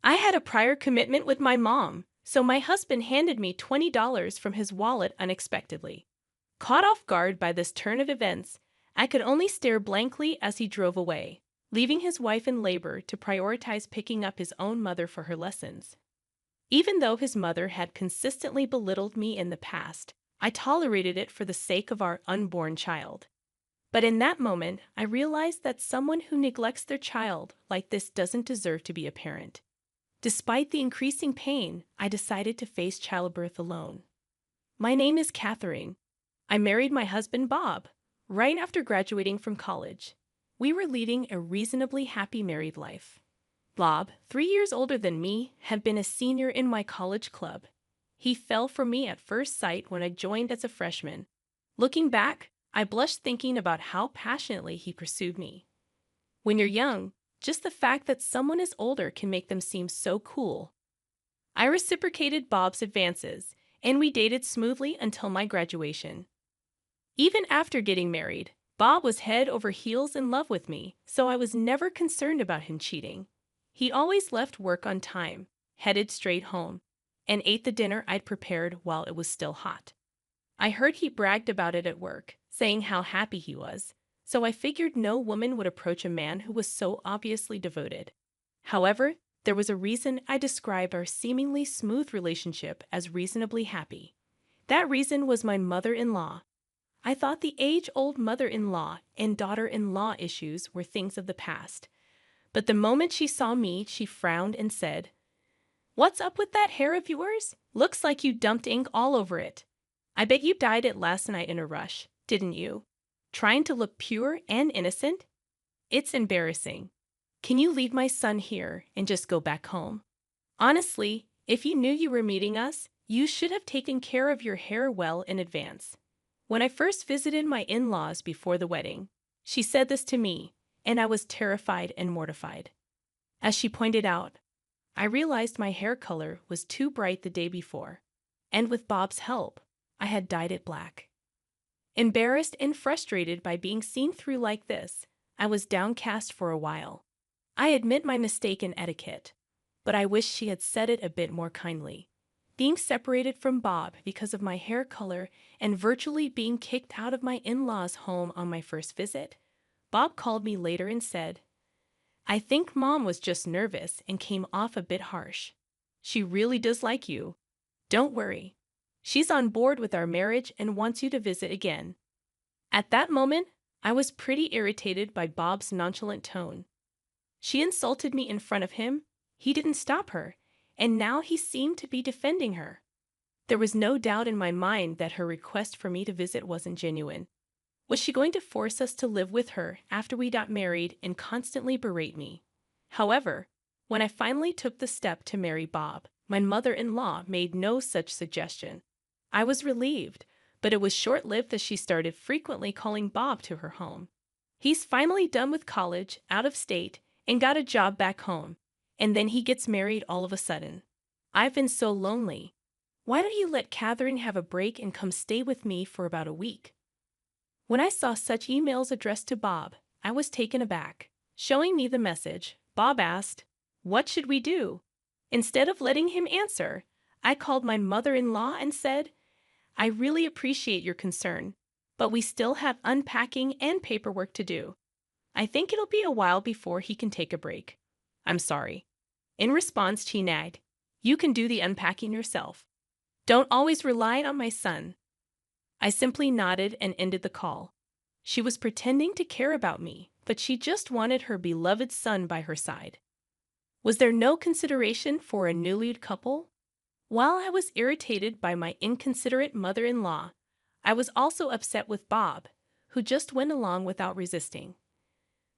I had a prior commitment with my mom, so my husband handed me $20 from his wallet unexpectedly. Caught off guard by this turn of events, I could only stare blankly as he drove away, leaving his wife in labor to prioritize picking up his own mother for her lessons. Even though his mother had consistently belittled me in the past, I tolerated it for the sake of our unborn child. But in that moment, I realized that someone who neglects their child like this doesn't deserve to be a parent. Despite the increasing pain, I decided to face childbirth alone. My name is Catherine. I married my husband Bob right after graduating from college. We were leading a reasonably happy married life. Bob, 3 years older than me, had been a senior in my college club. He fell for me at first sight when I joined as a freshman. Looking back, I blushed thinking about how passionately he pursued me. When you're young, just the fact that someone is older can make them seem so cool. I reciprocated Bob's advances, and we dated smoothly until my graduation. Even after getting married, Bob was head over heels in love with me, so I was never concerned about him cheating. He always left work on time, headed straight home, and ate the dinner I'd prepared while it was still hot. I heard he bragged about it at work, saying how happy he was, so I figured no woman would approach a man who was so obviously devoted. However, there was a reason I described our seemingly smooth relationship as reasonably happy. That reason was my mother-in-law. I thought the age-old mother-in-law and daughter-in-law issues were things of the past. But the moment she saw me, she frowned and said, "What's up with that hair of yours? Looks like you dumped ink all over it. I bet you dyed it last night in a rush, didn't you? Trying to look pure and innocent? It's embarrassing. Can you leave my son here and just go back home? Honestly, if you knew you were meeting us, you should have taken care of your hair well in advance." When I first visited my in-laws before the wedding, she said this to me, and I was terrified and mortified. As she pointed out, I realized my hair color was too bright the day before, and with Bob's help, I had dyed it black. Embarrassed and frustrated by being seen through like this, I was downcast for a while. I admit my mistake in etiquette, but I wish she had said it a bit more kindly. Being separated from Bob because of my hair color and virtually being kicked out of my in-laws' home on my first visit, Bob called me later and said, "I think Mom was just nervous and came off a bit harsh. She really does like you. Don't worry. She's on board with our marriage and wants you to visit again." At that moment, I was pretty irritated by Bob's nonchalant tone. She insulted me in front of him, he didn't stop her, and now he seemed to be defending her. There was no doubt in my mind that her request for me to visit wasn't genuine. Was she going to force us to live with her after we got married and constantly berate me? However, when I finally took the step to marry Bob, my mother-in-law made no such suggestion. I was relieved, but it was short-lived as she started frequently calling Bob to her home. He's finally done with college, out of state, and got a job back home, and then he gets married all of a sudden. I've been so lonely. Why don't you let Catherine have a break and come stay with me for about a week? When I saw such emails addressed to Bob, I was taken aback. Showing me the message, Bob asked, "What should we do?" Instead of letting him answer, I called my mother-in-law and said, "I really appreciate your concern, but we still have unpacking and paperwork to do. I think it'll be a while before he can take a break. I'm sorry." In response, she nagged, "You can do the unpacking yourself. Don't always rely on my son." I simply nodded and ended the call. She was pretending to care about me, but she just wanted her beloved son by her side. Was there no consideration for a newlywed couple? While I was irritated by my inconsiderate mother-in-law, I was also upset with Bob, who just went along without resisting.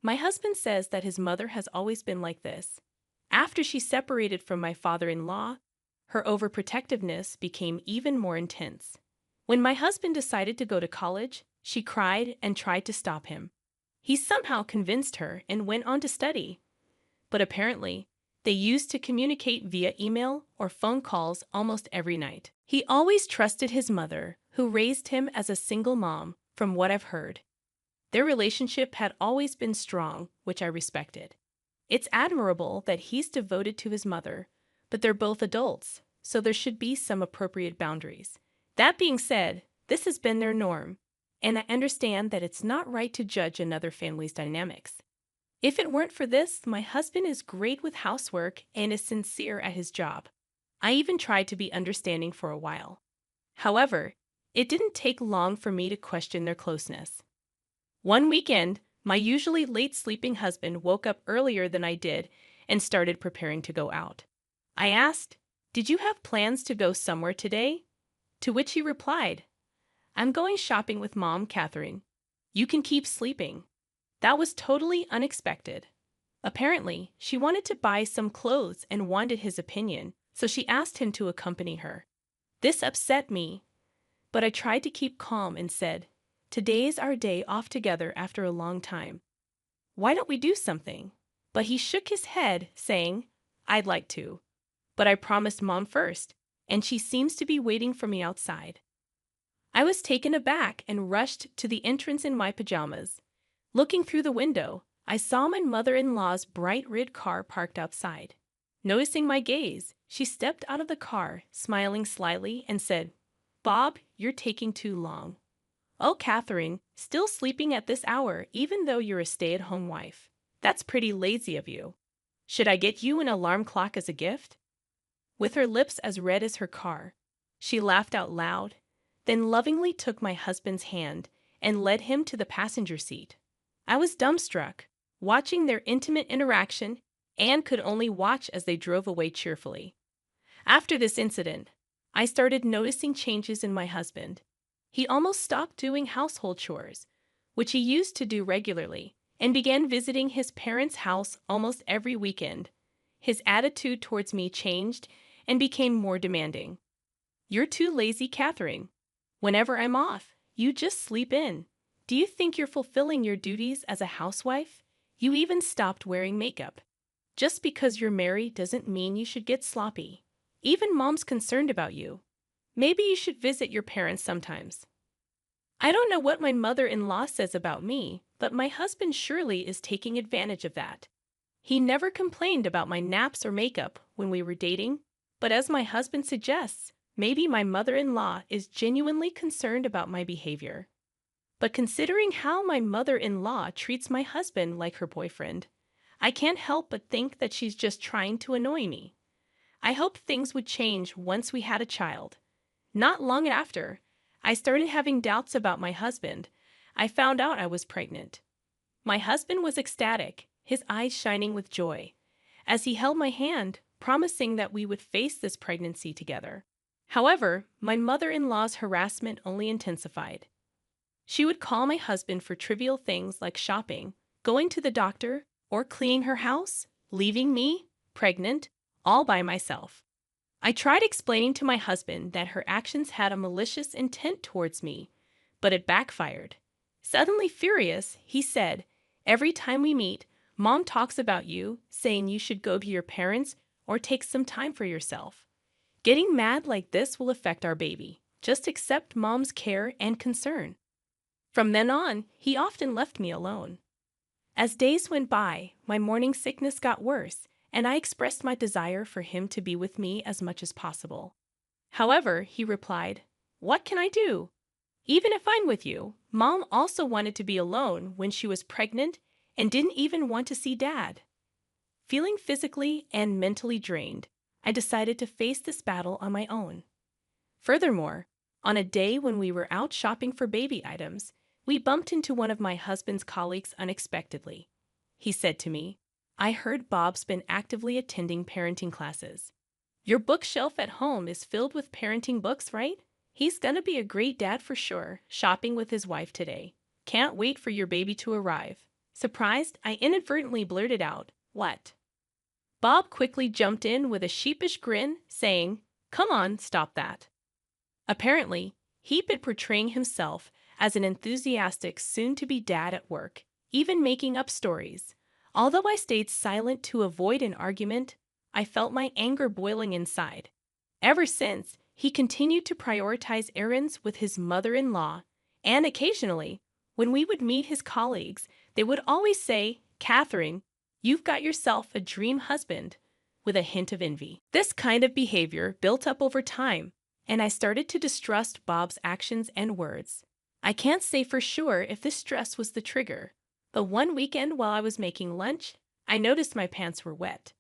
My husband says that his mother has always been like this. After she separated from my father-in-law, her overprotectiveness became even more intense. When my husband decided to go to college, she cried and tried to stop him. He somehow convinced her and went on to study. But apparently, they used to communicate via email or phone calls almost every night. He always trusted his mother, who raised him as a single mom, from what I've heard. Their relationship had always been strong, which I respected. It's admirable that he's devoted to his mother, but they're both adults, so there should be some appropriate boundaries. That being said, this has been their norm, and I understand that it's not right to judge another family's dynamics. If it weren't for this, my husband is great with housework and is sincere at his job. I even tried to be understanding for a while. However, it didn't take long for me to question their closeness. One weekend, my usually late sleeping husband woke up earlier than I did and started preparing to go out. I asked, "Did you have plans to go somewhere today?" To which he replied, "I'm going shopping with Mom, Catherine. You can keep sleeping." That was totally unexpected. Apparently, she wanted to buy some clothes and wanted his opinion, so she asked him to accompany her. This upset me, but I tried to keep calm and said, "Today's our day off together after a long time. Why don't we do something?" But he shook his head, saying, "I'd like to, but I promised Mom first, and she seems to be waiting for me outside." I was taken aback and rushed to the entrance in my pajamas. Looking through the window, I saw my mother-in-law's bright red car parked outside. Noticing my gaze, she stepped out of the car, smiling slyly, and said, "Bob, you're taking too long." "Oh, Catherine, still sleeping at this hour even though you're a stay-at-home wife. That's pretty lazy of you. Should I get you an alarm clock as a gift?" With her lips as red as her car, she laughed out loud, then lovingly took my husband's hand and led him to the passenger seat. I was dumbstruck, watching their intimate interaction, and could only watch as they drove away cheerfully. After this incident, I started noticing changes in my husband. He almost stopped doing household chores, which he used to do regularly, and began visiting his parents' house almost every weekend. His attitude towards me changed and became more demanding. "You're too lazy, Catherine. Whenever I'm off, you just sleep in. Do you think you're fulfilling your duties as a housewife? You even stopped wearing makeup. Just because you're married doesn't mean you should get sloppy. Even Mom's concerned about you. Maybe you should visit your parents sometimes." I don't know what my mother-in-law says about me, but my husband surely is taking advantage of that. He never complained about my naps or makeup when we were dating, but as my husband suggests, maybe my mother-in-law is genuinely concerned about my behavior. But considering how my mother-in-law treats my husband like her boyfriend, I can't help but think that she's just trying to annoy me. I hoped things would change once we had a child. Not long after, I started having doubts about my husband. I found out I was pregnant. My husband was ecstatic, his eyes shining with joy, as he held my hand, promising that we would face this pregnancy together. However, my mother-in-law's harassment only intensified. She would call my husband for trivial things like shopping, going to the doctor, or cleaning her house, leaving me, pregnant, all by myself. I tried explaining to my husband that her actions had a malicious intent towards me, but it backfired. Suddenly furious, he said, "Every time we meet, Mom talks about you, saying you should go to your parents or take some time for yourself. Getting mad like this will affect our baby. Just accept Mom's care and concern." From then on, he often left me alone. As days went by, my morning sickness got worse, and I expressed my desire for him to be with me as much as possible. However, he replied, "What can I do? Even if I'm with you, Mom also wanted to be alone when she was pregnant and didn't even want to see Dad." Feeling physically and mentally drained, I decided to face this battle on my own. Furthermore, on a day when we were out shopping for baby items, we bumped into one of my husband's colleagues unexpectedly. He said to me, "I heard Bob's been actively attending parenting classes. Your bookshelf at home is filled with parenting books, right? He's gonna be a great dad for sure, shopping with his wife today. Can't wait for your baby to arrive." Surprised, I inadvertently blurted out, "What?" Bob quickly jumped in with a sheepish grin, saying, "Come on, stop that." Apparently, he'd been portraying himself as an enthusiastic soon-to-be dad at work, even making up stories. Although I stayed silent to avoid an argument, I felt my anger boiling inside. Ever since, he continued to prioritize errands with his mother-in-law, and occasionally, when we would meet his colleagues, they would always say, "Catherine, You've got yourself a dream husband, with a hint of envy. This kind of behavior built up over time, and I started to distrust Bob's actions and words. I can't say for sure if this stress was the trigger, but one weekend while I was making lunch, I noticed my pants were wet.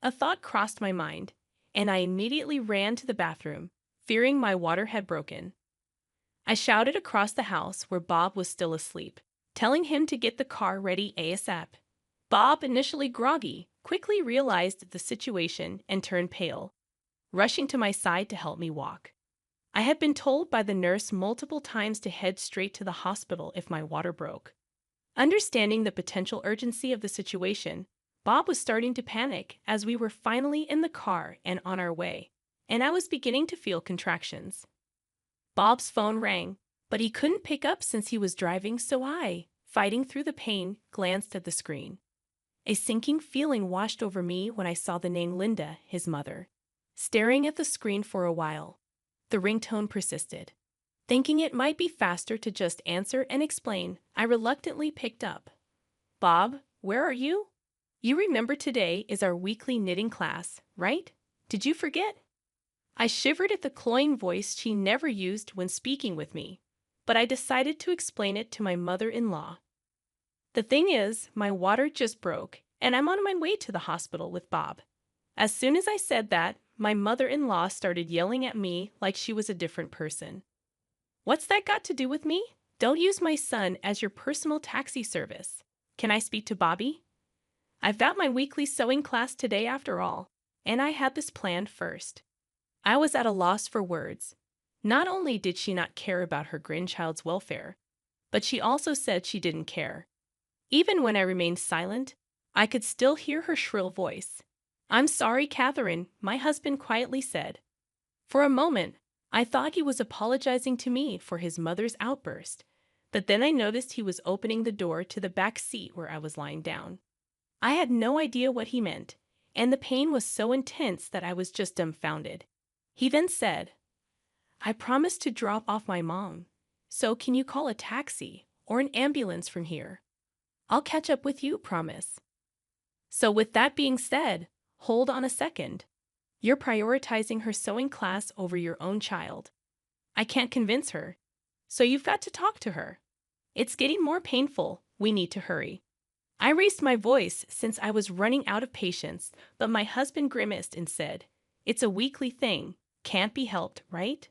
A thought crossed my mind, and I immediately ran to the bathroom, fearing my water had broken. I shouted across the house where Bob was still asleep, telling him to get the car ready ASAP. Bob, initially groggy, quickly realized the situation and turned pale, rushing to my side to help me walk. I had been told by the nurse multiple times to head straight to the hospital if my water broke. Understanding the potential urgency of the situation, Bob was starting to panic as we were finally in the car and on our way, and I was beginning to feel contractions. Bob's phone rang, but he couldn't pick up since he was driving, so I, fighting through the pain, glanced at the screen. A sinking feeling washed over me when I saw the name Linda, his mother. Staring at the screen for a while, the ringtone persisted. Thinking it might be faster to just answer and explain, I reluctantly picked up. "Bob, where are you? You remember today is our weekly knitting class, right? Did you forget?" I shivered at the cloying voice she never used when speaking with me, but I decided to explain it to my mother-in-law. "The thing is, my water just broke, and I'm on my way to the hospital with Bob." As soon as I said that, my mother-in-law started yelling at me like she was a different person. "What's that got to do with me? Don't use my son as your personal taxi service. Can I speak to Bobby? I've got my weekly sewing class today after all, and I had this planned first." I was at a loss for words. Not only did she not care about her grandchild's welfare, but she also said she didn't care. Even when I remained silent, I could still hear her shrill voice. "I'm sorry, Catherine," my husband quietly said. For a moment, I thought he was apologizing to me for his mother's outburst, but then I noticed he was opening the door to the back seat where I was lying down. I had no idea what he meant, and the pain was so intense that I was just dumbfounded. He then said, "I promised to drop off my mom, so can you call a taxi or an ambulance from here? I'll catch up with you, promise." So with that being said, hold on a second. You're prioritizing her sewing class over your own child. I can't convince her, so you've got to talk to her. It's getting more painful. We need to hurry. I raised my voice since I was running out of patience, but my husband grimaced and said, "It's a weekly thing. Can't be helped, right?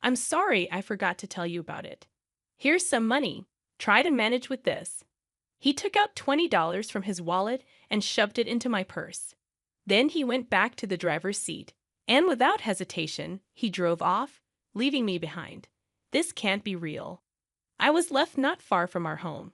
I'm sorry I forgot to tell you about it. Here's some money. Try to manage with this." He took out $20 from his wallet and shoved it into my purse. Then he went back to the driver's seat, and without hesitation, he drove off, leaving me behind. This can't be real. I was left not far from our home.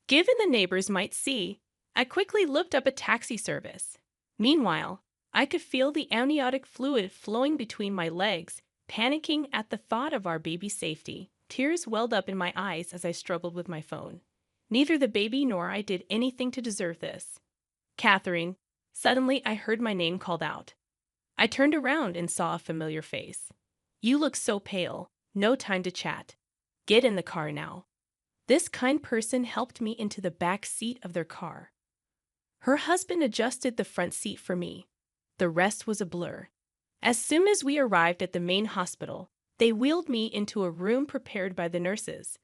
Given the neighbors might see, I quickly looked up a taxi service. Meanwhile, I could feel the amniotic fluid flowing between my legs, panicking at the thought of our baby's safety. Tears welled up in my eyes as I struggled with my phone. Neither the baby nor I did anything to deserve this. "Catherine." Suddenly, I heard my name called out. I turned around and saw a familiar face. "You look so pale. No time to chat. Get in the car now." This kind person helped me into the back seat of their car. Her husband adjusted the front seat for me. The rest was a blur. As soon as we arrived at the main hospital, they wheeled me into a room prepared by the nurses.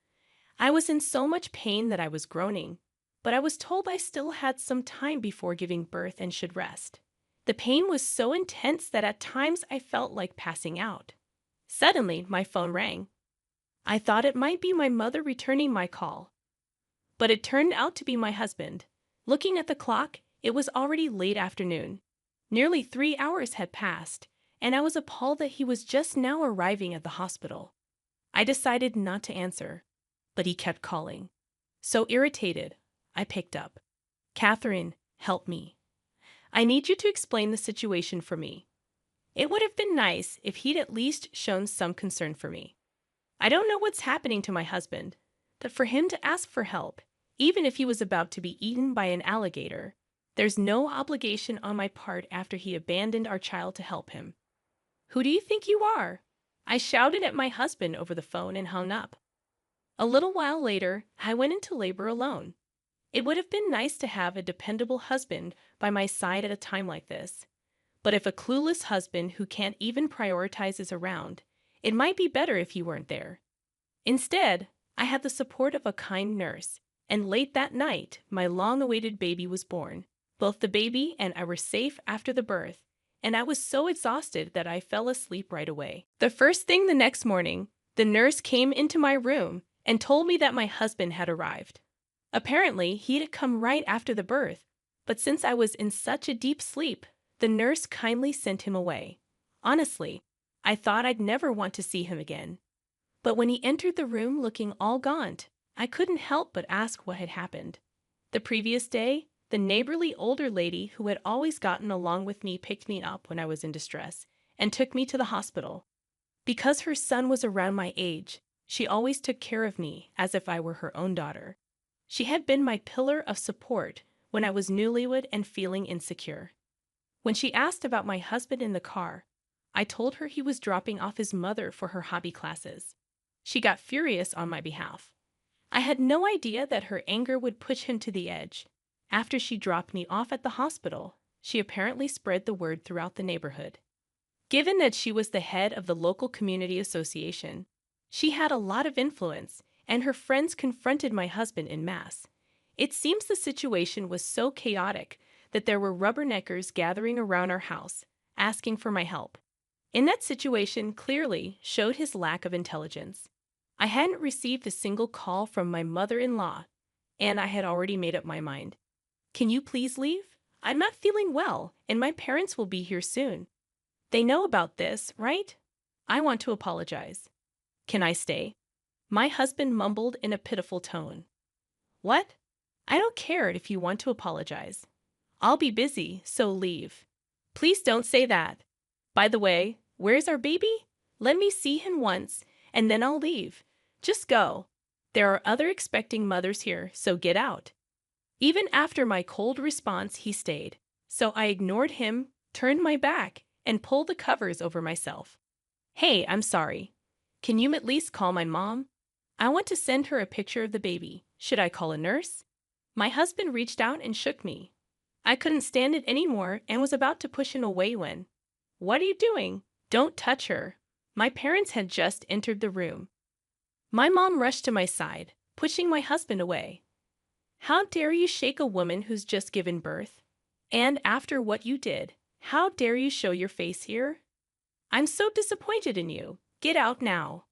I was in so much pain that I was groaning, but I was told I still had some time before giving birth and should rest. The pain was so intense that at times I felt like passing out. Suddenly, my phone rang. I thought it might be my mother returning my call, but it turned out to be my husband. Looking at the clock, it was already late afternoon. Nearly 3 hours had passed, and I was appalled that he was just now arriving at the hospital. I decided not to answer, but he kept calling. So irritated, I picked up. "Catherine, help me. I need you to explain the situation for me." It would have been nice if he'd at least shown some concern for me. I don't know what's happening to my husband, but for him to ask for help, even if he was about to be eaten by an alligator, there's no obligation on my part after he abandoned our child to help him. "Who do you think you are?" I shouted at my husband over the phone and hung up. A little while later, I went into labor alone. It would have been nice to have a dependable husband by my side at a time like this. But if a clueless husband who can't even prioritize is around, it might be better if he weren't there. Instead, I had the support of a kind nurse, and late that night, my long-awaited baby was born. Both the baby and I were safe after the birth, and I was so exhausted that I fell asleep right away. The first thing the next morning, the nurse came into my room and told me that my husband had arrived. Apparently, he had come right after the birth, but since I was in such a deep sleep, the nurse kindly sent him away. Honestly, I thought I'd never want to see him again. But when he entered the room looking all gaunt, I couldn't help but ask what had happened. The previous day, the neighborly older lady who had always gotten along with me picked me up when I was in distress and took me to the hospital. Because her son was around my age, she always took care of me as if I were her own daughter. She had been my pillar of support when I was newlywed and feeling insecure. When she asked about my husband in the car, I told her he was dropping off his mother for her hobby classes. She got furious on my behalf. I had no idea that her anger would push him to the edge. After she dropped me off at the hospital, she apparently spread the word throughout the neighborhood. Given that she was the head of the local community association, she had a lot of influence, and her friends confronted my husband en masse. It seems the situation was so chaotic that there were rubberneckers gathering around our house, asking for my help. In that situation clearly showed his lack of intelligence. I hadn't received a single call from my mother-in-law, and I had already made up my mind. Can you please leave? I'm not feeling well, and my parents will be here soon. They know about this, right? I want to apologize. Can I stay? My husband mumbled in a pitiful tone. What? I don't care if you want to apologize. I'll be busy, so leave. Please don't say that. By the way, where's our baby? Let me see him once, and then I'll leave. Just go. There are other expecting mothers here, so get out. Even after my cold response, he stayed. So I ignored him, turned my back, and pulled the covers over myself. Hey, I'm sorry. Can you at least call my mom? I want to send her a picture of the baby. Should I call a nurse? My husband reached out and shook me. I couldn't stand it anymore and was about to push him away when, "What are you doing? Don't touch her." My parents had just entered the room. My mom rushed to my side, pushing my husband away. "How dare you shake a woman who's just given birth? And after what you did, how dare you show your face here? I'm so disappointed in you. Get out now."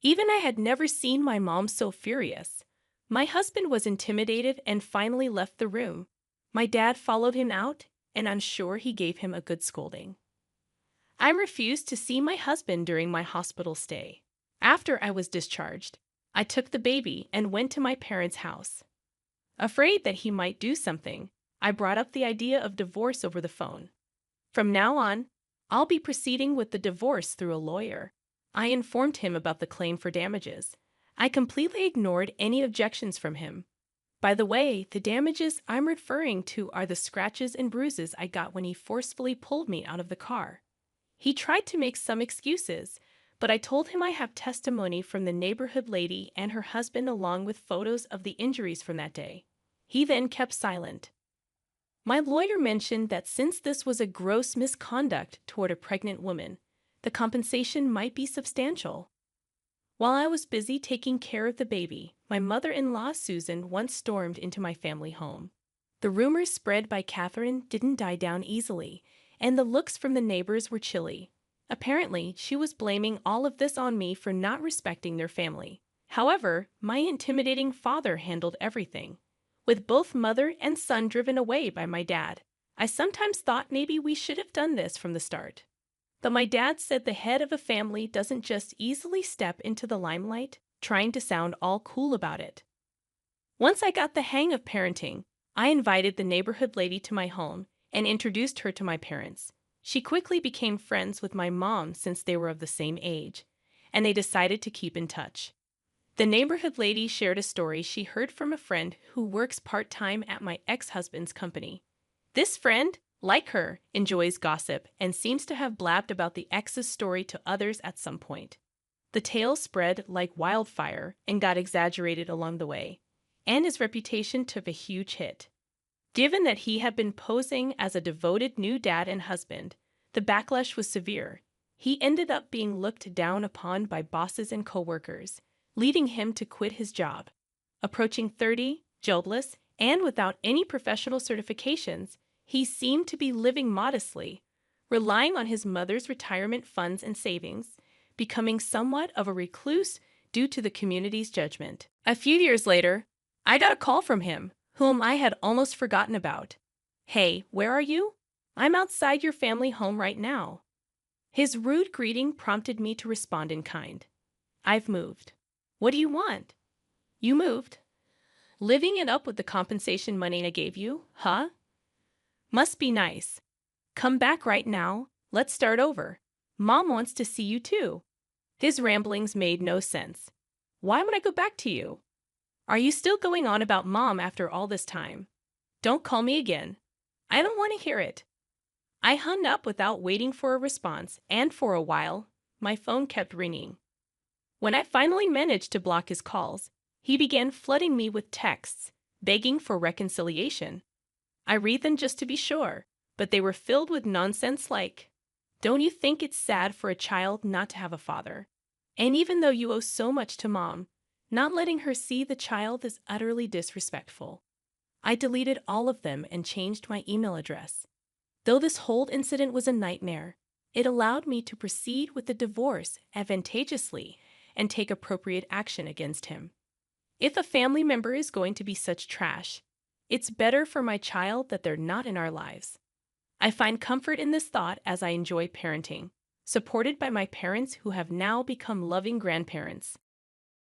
Even I had never seen my mom so furious. My husband was intimidated and finally left the room. My dad followed him out, and I'm sure he gave him a good scolding. I refused to see my husband during my hospital stay. After I was discharged, I took the baby and went to my parents' house. Afraid that he might do something, I brought up the idea of divorce over the phone. From now on, I'll be proceeding with the divorce through a lawyer. I informed him about the claim for damages. I completely ignored any objections from him. By the way, the damages I'm referring to are the scratches and bruises I got when he forcefully pulled me out of the car. He tried to make some excuses, but I told him I have testimony from the neighborhood lady and her husband along with photos of the injuries from that day. He then kept silent. My lawyer mentioned that since this was a gross misconduct toward a pregnant woman, the compensation might be substantial. While I was busy taking care of the baby, my mother-in-law Susan once stormed into my family home. The rumors spread by Catherine didn't die down easily, and the looks from the neighbors were chilly. Apparently, she was blaming all of this on me for not respecting their family. However, my intimidating father handled everything. With both mother and son driven away by my dad, I sometimes thought maybe we should have done this from the start. But my dad said the head of a family doesn't just easily step into the limelight, trying to sound all cool about it. Once I got the hang of parenting, I invited the neighborhood lady to my home and introduced her to my parents. She quickly became friends with my mom since they were of the same age, and they decided to keep in touch. The neighborhood lady shared a story she heard from a friend who works part-time at my ex-husband's company. This friend, like her, enjoys gossip and seems to have blabbed about the ex's story to others at some point. The tale spread like wildfire and got exaggerated along the way. and his reputation took a huge hit. Given that he had been posing as a devoted new dad and husband, the backlash was severe. He ended up being looked down upon by bosses and coworkers, leading him to quit his job. Approaching 30, jobless, and without any professional certifications, he seemed to be living modestly, relying on his mother's retirement funds and savings, becoming somewhat of a recluse due to the community's judgment. A few years later, I got a call from him, whom I had almost forgotten about. "Hey, where are you?" "I'm outside your family home right now." His rude greeting prompted me to respond in kind. "I've moved." "What do you want?" "You moved." "Living it up with the compensation money I gave you, huh? Must be nice. Come back right now. Let's start over. Mom wants to see you too." His ramblings made no sense. "Why would I go back to you? Are you still going on about Mom after all this time? Don't call me again. I don't want to hear it." I hung up without waiting for a response, and for a while, my phone kept ringing. When I finally managed to block his calls, he began flooding me with texts, begging for reconciliation. I read them just to be sure, but they were filled with nonsense like, "Don't you think it's sad for a child not to have a father? And even though you owe so much to Mom, not letting her see the child is utterly disrespectful." I deleted all of them and changed my email address. Though this whole incident was a nightmare, it allowed me to proceed with the divorce advantageously and take appropriate action against him. If a family member is going to be such trash, it's better for my child that they're not in our lives. I find comfort in this thought as I enjoy parenting, supported by my parents who have now become loving grandparents.